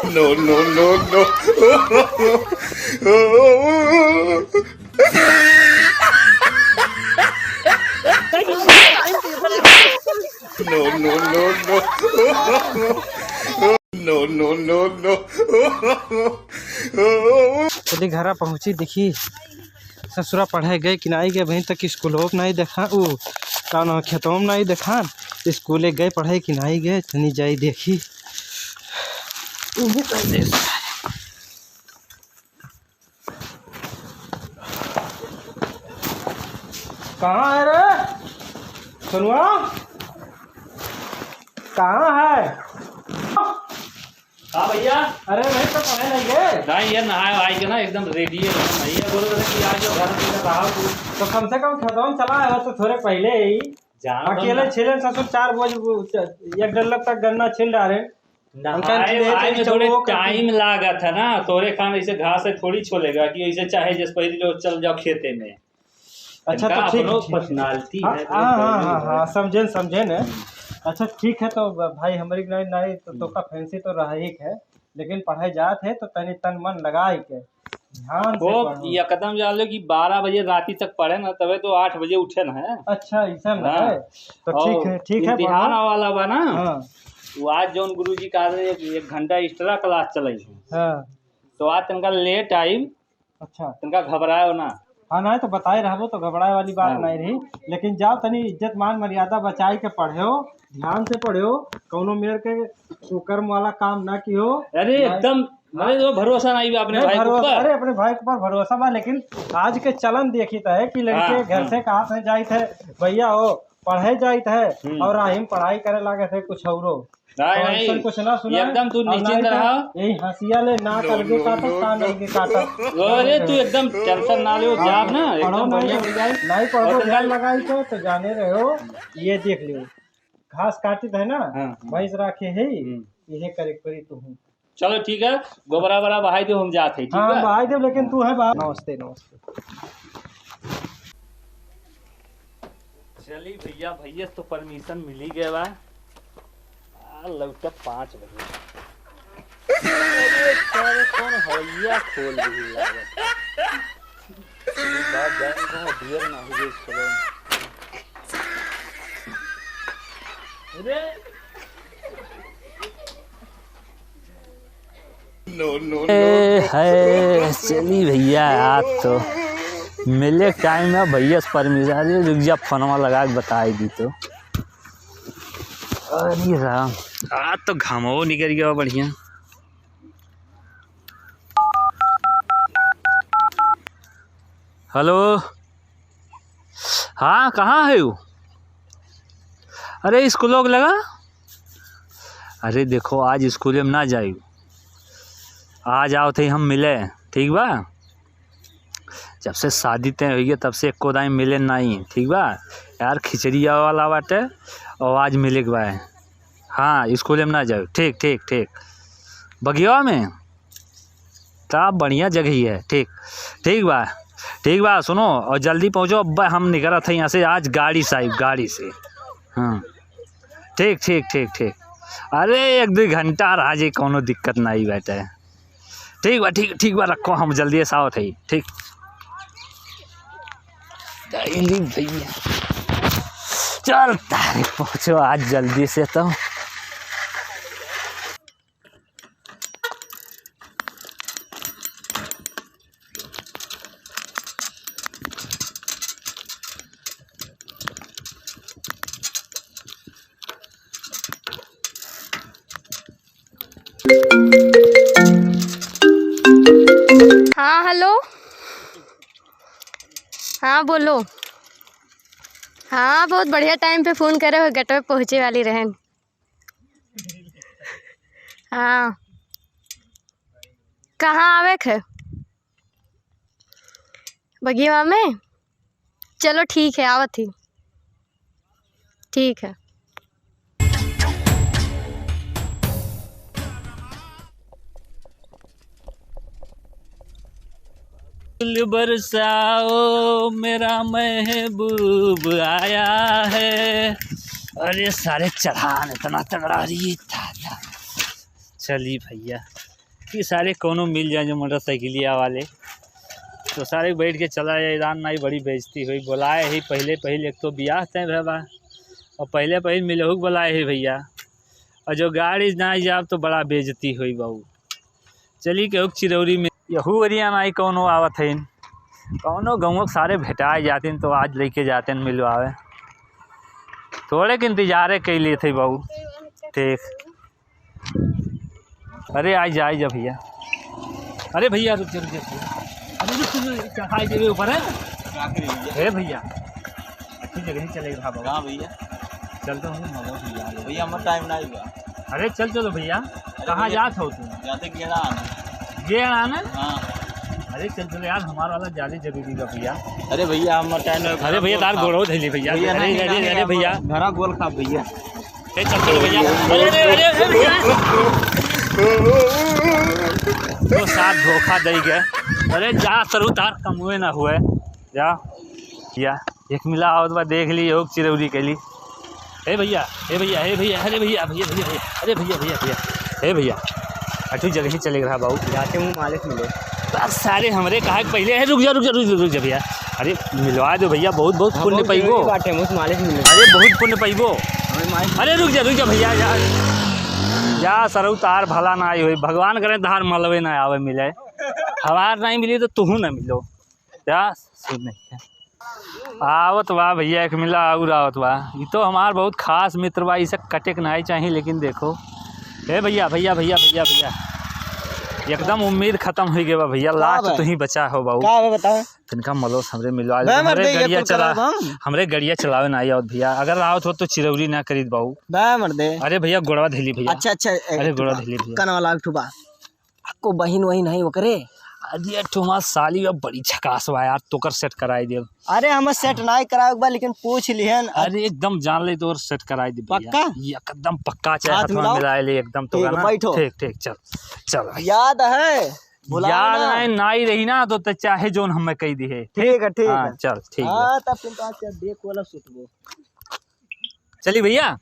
No, no, no, no. No, no, no, no. No, no, no, no. चली घरा पहुँची देखी ससुरा पढ़े गए कि नहीं गए वहीं तक स्कूल हो नहीं देखा वो कौन खेतों में नहीं देखा स्कूले गए पढ़े कि नहीं गए तनी जाई देखी कहाँ है रे सुनवा कहाँ है? हाँ भैया। अरे भाई तो पढ़े नहीं गए? नहीं यार नहाए आई के ना एकदम रेडी है भैया बोल रहे थे कि आज घर में रहा हूँ तो कम से कम खेतों में चला है तो थोड़े पहले ही अकेले छिले ससुर 4 बोझ 1 डल्लब तक गन्ना छिल डाले थोड़े टाइम लागा था ना तोरे खान ऐसे घास से थोड़ी छोलेगा कि ऐसे चाहे जिस पहले जो चल जाओ खेते में। अच्छा तो ठीक पर्सनालिटी है। हाँ समझे न। अच्छा ठीक है तो भाई हमारी नहीं तो का फैंसी तो रहा ही है लेकिन पढ़ाई जात है तो तनी तन मन लगाए के ध्यान से पढ़ो। ये कदम जा लो कि 12 बजे रात तक पढ़े ना तबे तो 8 बजे उठे ना है। अच्छा ऐसा ना है तो ठीक है इम्तिहान वाला बा ना। वो आज जो गुरुजी कहा 1 घंटा एक्स्ट्रा क्लास चलाई है तो आज तनका लेट आई। अच्छा तनका घबराए ना। हाँ नहीं तो बताए रहो तो घबराए वाली बात नहीं रही लेकिन जाओ तनी इज्जत मान मर्यादा बचाई के पढ़ो ध्यान से पढ़ो कौनो मेर के कर्म वाला काम ना कियो। अरे एकदम तो भरोसा नहीं अपने भाई पर। अरे अपने भाई पर भरोसा बा लेकिन आज के चलन देखी है कि लड़के घर से कहाँ से जाए थे भैया हो पढ़े जाए थे और राहिम पढ़ाई करे लागे थे कुछ औरो नहीं कुछ ना सुना एकदम तू निश्चिंत रहा। यही हंसिया ले ना करके काटो कान नहीं काटो। अरे तू एकदम टेंशन ना ले जाब ना एकदम बढ़िया हो जाए नहीं पढ़ो ध्यान लगाई तो जाने रहे हो ये देख लियो घास काटी है ना भैंस राखे है यही करे पड़ी तू। चलो ठीक है गोबरा बरा बहाई दो हम जाते हैं। हाँ बहाई दो लेकिन तू है नमस्ते नमस्ते। चली भैया तो परमिशन मिल ही गया बा लौटा 5 बजे। अरे कौन भैया खोल दी बात जाने को डियर ना हो चलो। अरे No, no, no. है चली भैया आज तो मिले टाइम में भैया से परमिशन रुक जा फोनवा लगा के बताई दी तो। अरे राम आज तो घामो निकल गया बढ़िया। हेलो हाँ कहाँ है वो? अरे स्कूलों को लगा। अरे देखो आज स्कूल में ना जाए आज आओ थे हम मिले ठीक बा। जब से शादी तय हुई है तब से एको दाई मिले नहीं ठीक बा यार खिचड़िया वाला बाटे और आज मिले के बा। हाँ स्कूल में ना जाओ ठीक ठीक ठीक बगिया में तब बढ़िया जगह ही है ठीक बा सुनो और जल्दी पहुँचो अब हम निकला था यहाँ से आज गाड़ी से। हाँ ठीक ठीक ठीक ठीक अरे 1-2 घंटा रहा जी कोनो दिक्कत नहीं बैठे ठीक बा रखो हम जल्दी से आओ थे ठीक। भैया चल तारे पहुँचो आज जल्दी से तो। हाँ हेलो हाँ बोलो। हाँ बहुत बढ़िया टाइम पे फ़ोन करे हो गेट पे पहुँचे वाली रहन। हाँ कहाँ आवे खे बगिया में? चलो ठीक है आवत ही ठीक है। बरसाओ मेरा महबूब आया है। अरे सारे चढ़ान इतना तगड़ा रही था चलिए भैया कि सारे कोनो मिल जाए जो मोटरसाइकिलिया वाले तो सारे बैठ के चला जाए। ईरान नाई बड़ी बेइज्जती हुई, बुलाए ही पहले पहले एक तो ब्याह तय भा और पहले पहले मिलहुक बुलाए ही भैया, और जो गाड़ी ना जाब तो बड़ा बेइज्जती हुई बहू। चली के चिरौरी में यहू वरिया नाई कौनो आवत है, कौनो गाँव सारे भेटाए जाते तो आज लेके जाते मिलवावे। थोड़े के इंतजारे के लिए थे बहू। ठीक, अरे आज जाए जा भैया। अरे भैया रुक जा, अरे चढ़ाई जगह ऊपर है भैया, अच्छी जगह ही चलेगा बाबा भैया। चलते हूँ भैया, हमारा टाइम नहीं हुआ। अरे चल चलो भैया, कहाँ जात हो तुम? जाते गेड़ आना। हाँ अरे चल चलो यार, हमारा वाला ज़्यादा जरूरी है भैया। अरे भैया हमारा टाइम। अरे भैया तार गोड़ो धैली भैया। अरे भैया घरा गोल खा भैया। चल चलो भैया। अरे भैया तो साथ धोखा दे गए। अरे जा सरू तार कमुए ना हुए जा या एक मिला आओ तो देख ली योग चिरौरी के लिए। हे भैया हे भैया हे भैया अरे भैया भैया भैया अरे भैया भैया भैया हे भैया अठू जगह ही चले रहा बाबू। जाते हूँ मालिक मिले सारे हमारे कहा पहले है। रुक जा भैया। अरे मिलवा दो भैया, बहुत बहुत पुण्य पैबो। मालिक मिले, अरे बहुत पुण्य पैबो। अरे रुक जा भैया जा सरऊ तार भला ना आई हुई, भगवान करे तार मलवे ना आवे मिले। हमार नहीं मिली तो तू ना मिलो जा सुन नहीं आवत वाह भैया। एक मिला और आवत वाह, ये तो हमार बहुत खास मित्र बा, इसे कटे के नहीं चाहिए। लेकिन देखो हे भैया भैया भैया भैया भैया एकदम उम्मीद खत्म हो गया भैया। लास्ट तो ही बचा हो बाबू। बताओ तिनका मलोस हमरे मिलवा दे। हमरे गड़िया चलावे ना आवत भैया, अगर आवत हो तो चिरौरी ना करीद बाबू। अरे भैया गोड़वा धैली भैया। अच्छा अरे गोड़वा धैली भैया। कना वाला ठुबा आपको बहन वही नहीं वकरे। अरे ठुमा साली अब बड़ी झकास बा यार, तोकर सेट कराई दे। अरे हम सेट नहीं कराए बा, लेकिन पूछ लिहन। अरे एकदम जान ले तो सेट कराई दे पक्का, एकदम पक्का। चाहे हाथ में मिला ले एकदम तो गाना। ठीक ठीक चल चल। याद है याद नहीं नाई रही ना तो चाहे जोन हमें कही दी है। ठीक है ठीक है चल ठीक है। तब तुम देख वाला सुतबो। चलिए भैया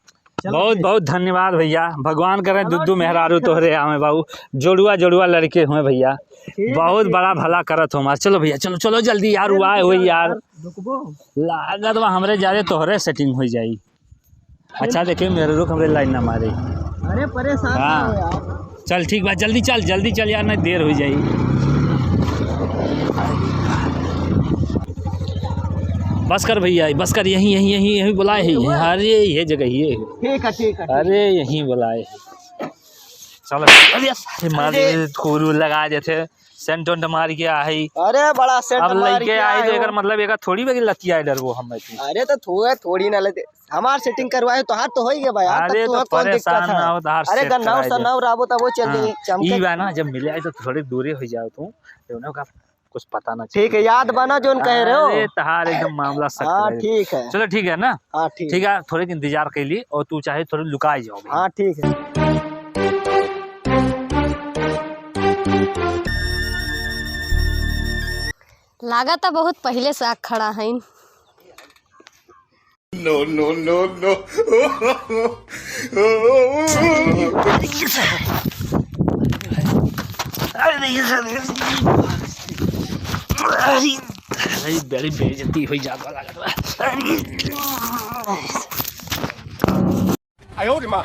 बहुत बहुत धन्यवाद भैया। भगवान करे दुद्दू मेहरारू तोहरे आवे बाबू, जोड़ुआ जोड़ुआ लड़के हुए भैया। बहुत बड़ा भला करत हो हमार। चलो भैया चलो चलो जल्दी यार, हुआ हो यार लागत वहाँ हमरे जा रहे तोहरे सेटिंग हो जाई। अच्छा देखे मेरे रुक हमरे लाइन ना मारे। अरे परेशान हाँ चल ठीक बा, जल्दी चल यार, नहीं देर हो जाई। बस कर भैया बस कर, यहीं बुलाए है। अरे ये जगह ये ठीक है। अरे यहीं बुलाए चलो। अरे मारे खोरू लगा देते सेंट मार के आई। अरे बड़ा सेंट अब लेके आई तो एकर मतलब एक थोड़ी बगी लतिया डर वो हम। अरे तो थोड़ी ना लेते, हमार सेटिंग करवाए तो हाथ तो हो ही गया भाई। अरे तो परेशान ना हो तार। अरे गन्नाव राबो तो वो चल चमके ई बा ना, जब मिले आई तो थोड़ी दूरी हो जाओ तू दोनों का कुछ पता ना। ठीक है याद बना जो कह रहे हो। अरे तहार एकदम मामला सख्त है। हाँ ठीक है चलो ठीक है ना। हाँ ठीक है थोड़े इंतजार कर लिए और तू चाहे थोड़ी लुकाई जाओ। हाँ ठीक है। लागत बहुत पहले से आग खड़ा है। No no no no। अरे बड़ी बेइज्जती हुई जाता लागत। आयो रे माँ।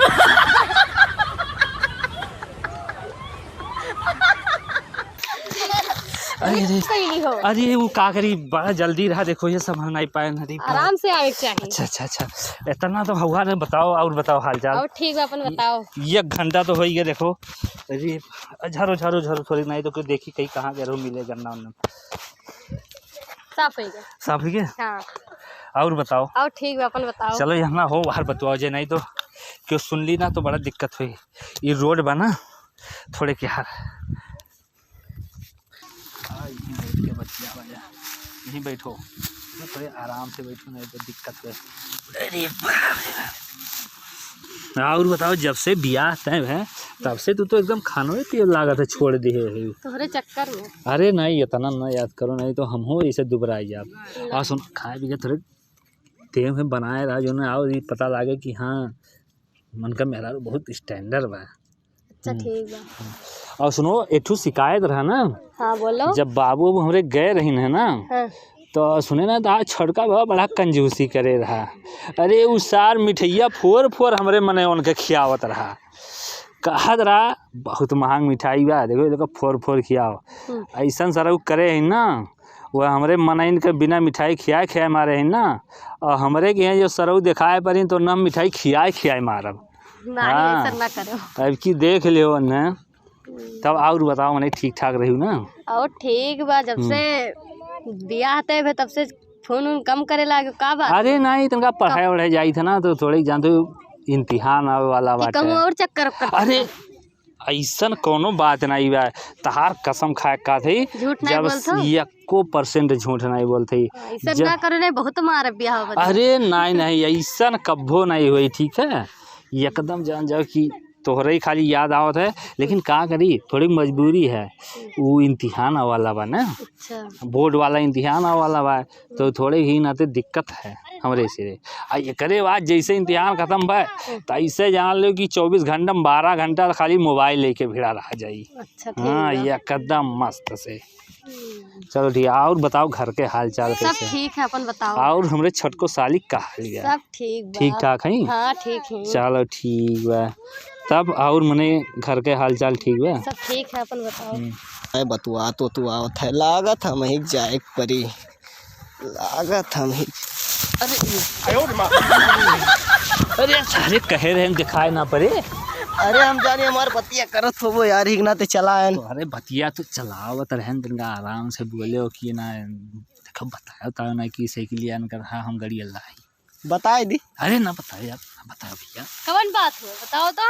अरे वो का करी बड़ा जल्दी रहा, देखो ये संभल नहीं पाए। आराम से आवे चाहिए। अच्छा इतना तो हुआ ने बताओ और बताओ हाल चाल। ठीक है अपन बताओ। 1 घंटा तो हो ही गया देखो। अरे झरो थोड़ी नहीं तो देखी कहीं कहाँ गए मिले गन्ना उन्ना। साफ हो गया हाँ। और बताओ। और ठीक है अपन बताओ। चलो यहाँ हो बाहर बतवाओ जे, नहीं तो क्यों सुन ली ना तो बड़ा दिक्कत हुई। ये रोड बना थोड़े के हार यहीं बैठो, थोड़े आराम से बैठो नहीं तो दिक्कत है। अरे और बताओ जब से ब्याह तय है तब से तू तो एकदम खानो ही तेल लागत है छोड़ दिए है तुम्हारे चक्कर में। अरे नहीं इतना ना याद करो, नहीं तो हम हो इसे दुबराई आप। और सुन खाए पी के थोड़े तेल में बनाए रहा जो ना आओ पता लगे कि हाँ मन का मेहरा बहुत स्टैंडर्ड बा। अच्छा ठीक बा। और सुनो एठू शिकायत रहा ना, हाँ बोलो। जब बाबू हमरे गए रही है ना, हाँ। तो सुने ना तो आज छोटका बाबा बड़ा कंजूसी करे रहा। अरे उ सार मिठैया फोर फोर हमरे मने उनके खियावत रहा, कहत रहा बहुत महंग मिठाई बा, देखो देखो फोर फोर खियाओ। ऐसा सारा उ करे है ना, वह हमरे मनइन के बिना मिठाई खियाए मारे है ना, और हमरे के यहाँ जो सरऊ दिखाए पड़ी तो न मिठाई खियाए मारब। नहीं ऐसा ना करो। अब की देख लियो न, तब और बताओ मने ठीक ठाक रही ना? और ठीक बा, जब से बियाह तय भे तब से फोन उन कम करे लागे का बात? अरे नहीं तनका पढ़ाई वढ़ाई जाई था ना, तो थोड़ी जानते इम्तिहान आवे वाला बाटे। कहूँ और चक्कर अरे ऐसन कोनो बात नहीं बा, तहार कसम खाए का थी, झूठ नहीं बोलतो। जब 1% झूठ नहीं बोलती। ऐसा ना करो, नहीं बहुत मार बियाह हो। अरे नहीं ऐसा कब्बो नहीं हुई, ठीक है? एकदम जान जाओ कि तोहरे ही खाली याद आवत है, लेकिन का करी थोड़ी मजबूरी है, वो इम्तिहान वाला बा ना। अच्छा। बोर्ड वाला इम्तिहान वाला बा, तो थोड़े ही नाते दिक्कत है हमरे से। एकरे बाद जैसे इम्तिहान खत्म बा, तो ऐसे जान लो कि 24 घंटा 12 घंटा खाली मोबाइल लेके भिड़ा रह जाई। अच्छा हाँ एकदम मस्त से। चलो ठीक है, और बताओ घर के हाल चाल सब कैसे? ठीक है, अपन बताओ। और हमरे छटको साली का हाल है? सब ठीक बा। ठीक ठाक है? हाँ ठीक है। चलो ठीक बा, तब और मने घर के हाल चाल ठीक बा? सब ठीक है, अपन बताओ। बतुआ तो तू आवत है, लागत हम ही जाए परी, लागत हम ही। अरे सारे कहे रहे दिखाए ना पड़े। अरे हम जाने हमारे बतिया करत हो वो यार, ही ना ते चला है। तो अरे बतिया तो चलावत रहन, तनका आराम से बोले हो कि ना, देखो बताया था ना कि साइकिल लिया कर, हाँ हम गाड़ी अल्लाह बताए दी। अरे ना बताओ यार, ना बताओ भैया। कौन बात हो बताओ तो।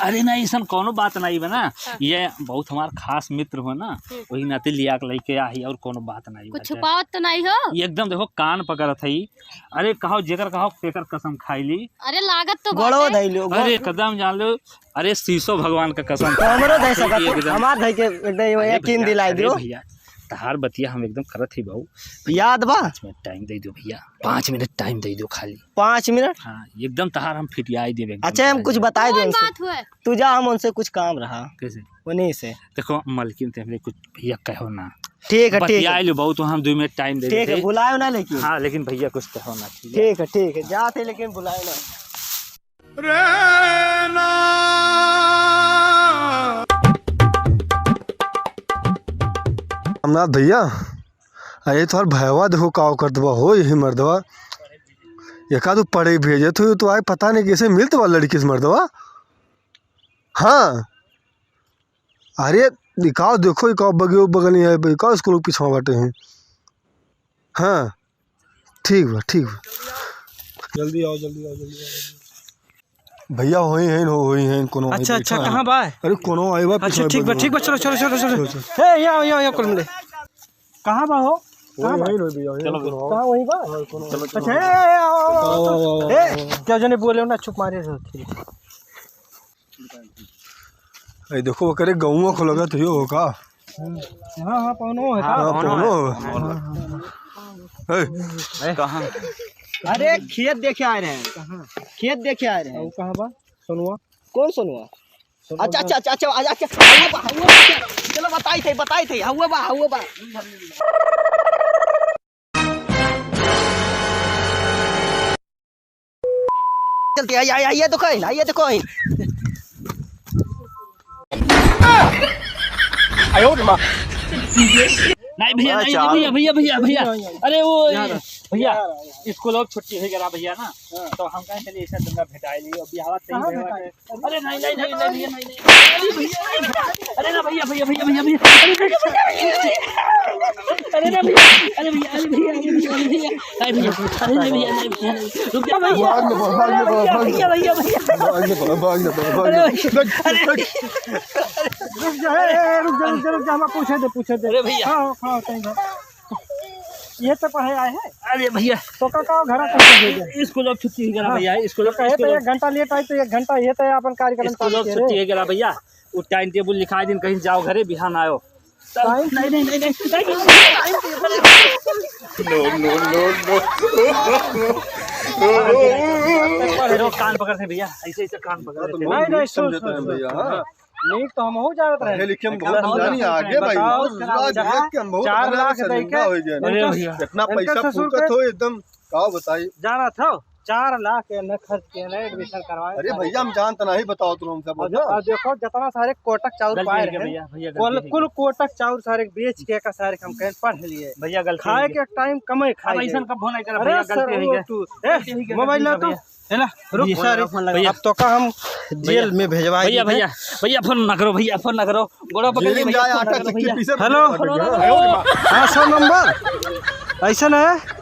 अरे नहीं ऐसा कोनो बात नहीं बना, ये बहुत हमार खास मित्र हो ना, वही नाते लिया के लेके आई, और कोनो बात नहीं। कुछ छुपावत तो नहीं हो? एकदम देखो कान पकड़त है। अरे कहो जेकर कहो तेकर कसम खाई ली। अरे लागत तो गड़ो धई लो। अरे कदम जान लो, अरे शीशो भगवान का कसम। हमरो धई सकत, हमार धई के एकदम यकीन दिलाई दियो भैया। तहार बतिया हम एकदम करत ही बहु, याद बा। 5 मिनट टाइम दे दो भैया, 5 मिनट टाइम दे दो खाली। 5 मिनट? हाँ एकदम तहार हम फिटियाई देवे। अच्छा हम कुछ बताए दो बात हुआ। तू जा, हम उनसे कुछ काम रहा। कैसे? उन्हीं से। देखो मलकिन ते हमरे कुछ भैया कहो ना। ठीक है ठीक है, बतियाई लो बहुत, हम 2 मिनट टाइम दे ठीक है, बुलाओ ना लेकिन। हाँ लेकिन भैया कुछ कहो ना। ठीक है जाते, लेकिन बुलाओ ना। रामनाथ भैया, अरे तोहर भैया देखो का कर दबा हो, यही मर्दवा एक आध पढ़े भेजे तो आए पता नहीं कैसे मिलते वाला लड़की से मर्दवा। हाँ अरे दिखाओ, देखो इकाओ बगे बगल नहीं है, इकाओ स्कूल के पीछे बाटे हैं। हाँ ठीक बा जल्दी आओ भैया, वही हैं कोनो। अच्छा कहाँ बा? अरे कोनो आई बा। अच्छा ठीक बा चलो ए यहाँ कुल मिले। कहाँ बा हो? कहाँ वही बा? अच्छा क्या जने बोले ना, चुप मारे रहो। अरे देखो करे गौवा को लगा तो यो का। हाँ पौनो है का? पौनो कहाँ? अरे खेत देखे आ रहे हैं। खेत देखे आ रहे हैं। कहाँ बा? सोनुआ? कौन सोनुआ? अच्छा चलो बताई थे हुआ बा। चलते आइए तो कहीं। नहीं भैया, अरे वो भैया स्कूल और छुट्टी हो गया भैया ना, तो हम कहें चलिए ऐसा दंगा भेटाई ली और बिहावा सही हुआ। अरे नहीं अरे ना भैया रुक जा, हम पूछे दे। अरे भैया ये तो पढ़े आए हैं। अरे भैया तो का घर कैसे स्कूल अब छुट्टी हो गया भैया, स्कूल कहे तो 1 घंटा लेट आई तो 1 घंटा ये तो अपन कार्यक्रम स्कूल अब छुट्टी हो गया भैया, वो टाइम टेबल लिखा दिन कहीं जाओ घरे बिहान आयो। नहीं कान पकड़ते भैया, ऐसे कान पकड़ते। नहीं सुन भैया, नीक तो हम हो जानत रहे पढ़े लिखे में बहुत जानी आगे भाई बताओ, पूरा देख के हम बहुत 4 बड़ा लाख से दे धंधा हो के जाए भैया इतना पैसा फूकत हो एकदम का बताई जाना था 4 लाख के न खर्च के न एडमिशन करवाए। अरे भैया हम जानते नहीं बताओ तुम हमसे और देखो जितना सारे कोटक चाउर पाए रहे भैया भैया कुल कोटक चाउर सारे बेच के का सारे हम कह पढ़ लिए भैया गलती खाए के टाइम कमे खाए ऐसा कब होना कर अरे भैया सर गलती वो है तू मोबाइल ला तू है ना रुक सर अब तो का हम जेल में भेजवाए भैया भैया भैया फोन ना करो भैया फोन ना करो गोड़ा पकड़ के जाए आटा चक्की पीसे हेलो हाँ 100 नंबर ऐसा है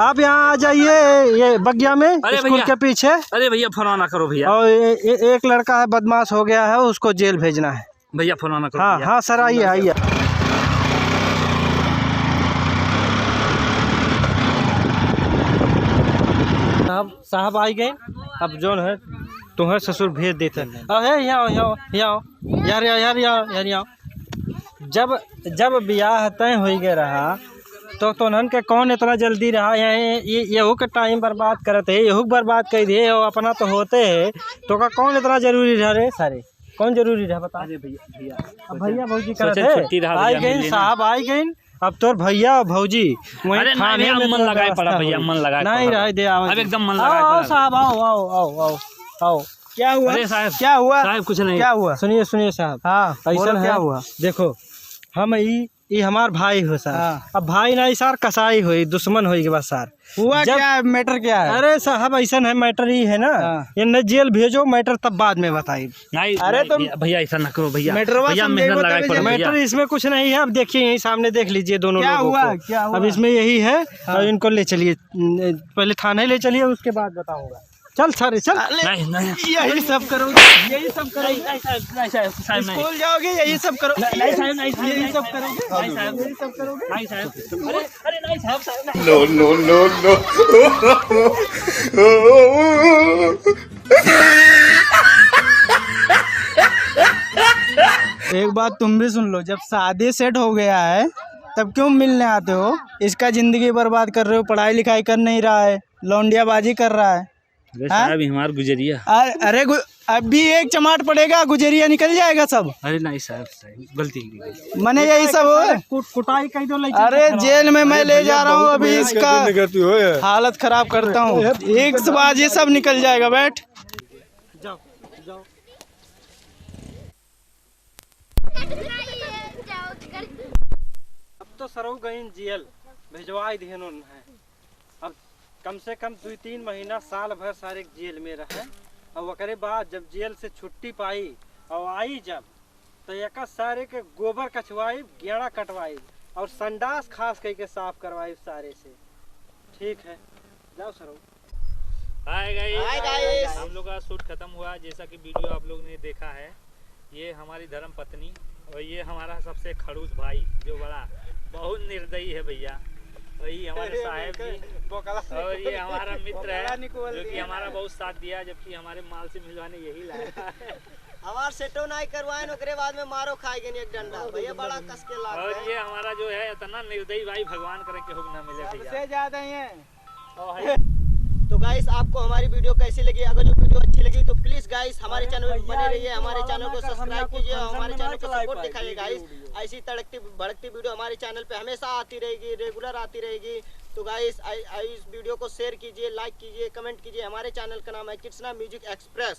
आप यहाँ आ जाइए ये बगिया में स्कूल भैया। के पीछे। अरे भैया फोन ना करो भैया और एक लड़का है बदमाश हो गया है उसको जेल भेजना है। भैया फोन ना करो हाँ भैया। हाँ सर आइए आइए। साहब आई गए अब जो है तुम्हारे ससुर भेज देते हैं। अरे यहाँ यार यार यार यार यार जब ब्याह तय हो गया रहा तो उन्हन के कौन इतना जल्दी रहा यहू के टाइम बर्बाद करते है यहू बर्बाद कर दिए अपना तो होते है तो का कौन इतना जरूरी रहा रे सारे कौन जरूरी रहा बता। भैया भौजी करते आई गई साहब आई गई अब तो भैया और भौजी वही थाने में मन लगाए पड़ा भैया मन लगाए नहीं रह दे अब एकदम मन लगाए आओ पड़ा साहब आओ आओ आओ आओ आओ क्या हुआ अरे साहब क्या हुआ साहब कुछ नहीं क्या हुआ सुनिए सुनिए साहब हाँ ऐसा क्या हुआ देखो हम ये हमार भाई हो सर अब भाई नहीं सर कसाई हुई दुश्मन हुई के बाद सर हुआ क्या मैटर क्या है। अरे साहब ऐसा है मैटर ही है ना ये न जेल भेजो मैटर तब बाद में बताइए। नहीं अरे तुम भैया ऐसा ना करो भैया भैया मेहनत लगाए पड़ा मैटर इसमें कुछ नहीं है। अब देखिए यही सामने देख लीजिए दोनों लोगों को क्या हुआ? अब इसमें यही है अब इनको ले चलिए पहले थाने ले चलिए उसके बाद बताऊंगा। चल सर चल नहीं यही सब करोगे यही सब करोगे स्कूल जाओगे यही सब करोगे नहीं साहब नहीं यही सब करोगे नहीं साहब यही सब करोगे नहीं साहब अरे नहीं साहब नो नो नो नो एक बात तुम भी सुन लो जब शादी सेट हो गया है तब क्यों मिलने आते हो। इसका जिंदगी बर्बाद कर रहे हो पढ़ाई लिखाई कर नहीं रहा है लौंडियाबाजी कर रहा है। अरे साहब हमार गुजरिया अरे अभी एक चमाट पड़ेगा गुजरिया निकल जाएगा सब। अरे नहीं साहब गलती हो गई मैंने यही सब कुटाई कह दो अरे जेल में मैं ले जा रहा हूँ अभी इसका हालत खराब करता हूँ एक से बाद ये सब निकल जाएगा। बैठ जाओ जाओ अब तो सरो गई जेल भिजवाई दिए है। अब कम से कम 2-3 महीना साल भर सारे जेल में रहे और ओकरे बाद जब जेल से छुट्टी पाई और आई जब तो एक सारे के गोबर कछवाई गेड़ा कटवाई और संडास खास करके साफ करवाई सारे से। ठीक है जाओ सरो। हाय गाइस हम लोग का शूट खत्म हुआ जैसा कि वीडियो आप लोग ने देखा है। ये हमारी धर्म पत्नी और ये हमारा सबसे खड़ूस भाई जो बड़ा बहुत निर्दयी है भैया वही हमारे साहब जी और ये हमारा मित्र है जो कि हमारा बहुत साथ दिया जबकि हमारे माल से मिलवाने यही लाया हमार सेटो नहीं करवाए ओकरे बाद में मारो खाएगे एक डंडा भैया बड़ा कस के लाग और ये हमारा जो है इतना निर्दयी भाई भगवान करे के हुक्म ना मिले भैया ज्यादा ही है। तो गाइस आपको हमारी वीडियो कैसी लगी अगर जो वीडियो अच्छी लगी तो प्लीज गाइस हमारे चैनल पर बने रहिए हमारे चैनल को सब्सक्राइब कीजिए और हमारे चैनल को सपोर्ट दिखाइए गाइस। ऐसी तड़कती भड़कती वीडियो हमारे चैनल पे हमेशा आती रहेगी रेगुलर आती रहेगी। तो गाइस इस वीडियो को शेयर कीजिए लाइक कीजिए कमेंट कीजिए। हमारे चैनल का नाम है कृष्णा म्यूजिक एक्सप्रेस।